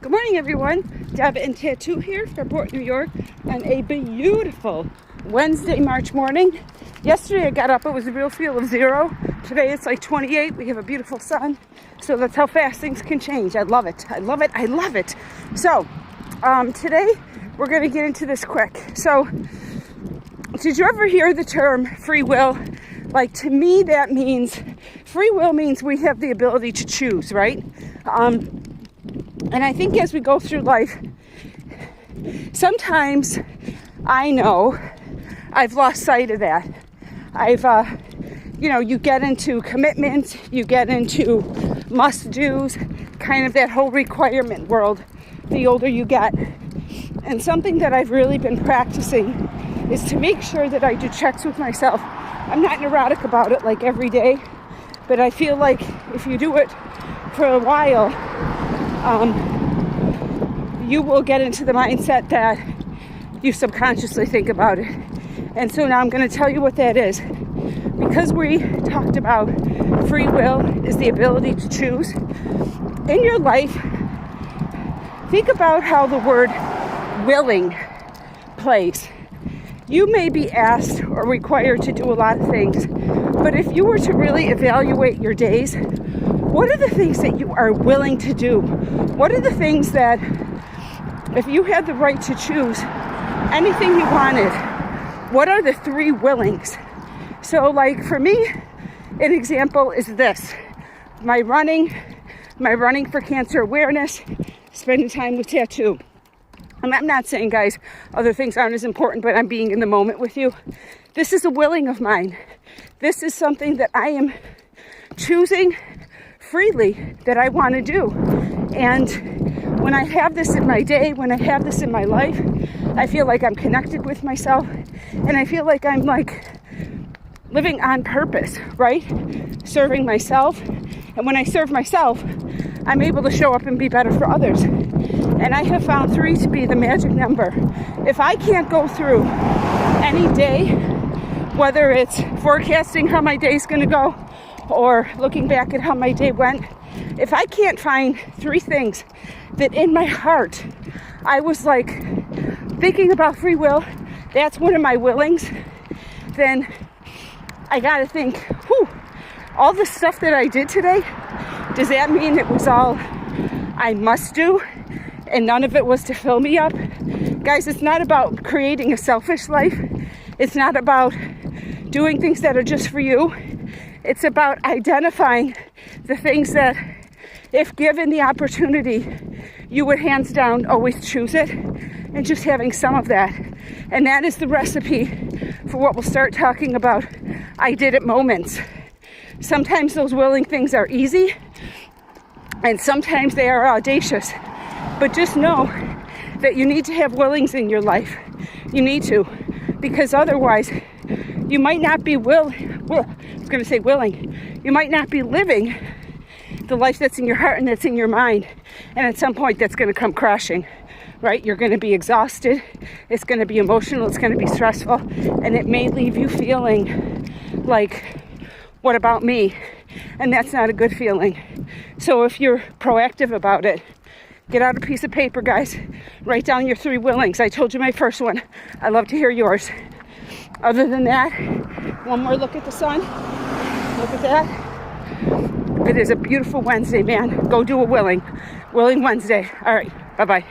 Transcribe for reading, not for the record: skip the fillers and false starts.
Good morning, everyone. Deb and Tattoo here from Port New York on a beautiful Wednesday, March morning. Yesterday I got up, it was a real feel of 0. Today it's like 28. We have a beautiful sun. So that's how fast things can change. I love it. I love it. I love it. So today we're going to get into this quick. So did you ever hear the term free will? Like, to me, that means free will means we have the ability to choose, right? And I think as we go through life, sometimes I know I've lost sight of that. You get into commitments, you get into must-dos, kind of that whole requirement world the older you get. And something that I've really been practicing is to make sure that I do checks with myself. I'm not neurotic about it like every day, but I feel like if you do it for a while, you will get into the mindset that you subconsciously think about it. And so now I'm going to tell you what that is. Because we talked about free will is the ability to choose. In your life, think about how the word willing plays. You may be asked or required to do a lot of things, but if you were to really evaluate your days, what are the things that you are willing to do? What are the things that, if you had the right to choose anything you wanted, what are the 3 willings? So like for me, an example is this. My running for cancer awareness, spending time with Tattoo. And I'm not saying, guys, other things aren't as important, but I'm being in the moment with you. This is a willing of mine. This is something that I am choosing freely that I want to do. And when I have this in my day, when I have this in my life, I feel like I'm connected with myself, and I feel like I'm like living on purpose, right? Serving myself. And when I serve myself, I'm able to show up and be better for others. And I have found 3 to be the magic number. If I can't go through any day, whether it's forecasting how my day's going to go or looking back at how my day went, if I can't find 3 things that in my heart I was like thinking about free will, that's one of my willings, then I got to think, all the stuff that I did today, does that mean it was all I must do and none of it was to fill me up? Guys, it's not about creating a selfish life. It's not about doing things that are just for you. It's about identifying the things that, if given the opportunity, you would hands down always choose it, and just having some of that. And that is the recipe for what we'll start talking about I did it moments. Sometimes those willing things are easy, and sometimes they are audacious. But just know that you need to have willings in your life. You need to, because otherwise you might not be willing. You might not be living the life that's in your heart and that's in your mind. And at some point that's going to come crashing, right? You're going to be exhausted. It's going to be emotional. It's going to be stressful. And it may leave you feeling like, what about me? And that's not a good feeling. So if you're proactive about it, get out a piece of paper, guys. Write down your 3 willings. I told you my first one. I'd love to hear yours. Other than that, one more look at the sun. Look at that. It is a beautiful Wednesday, man. Go do a willing. Willing Wednesday. All right. Bye-bye.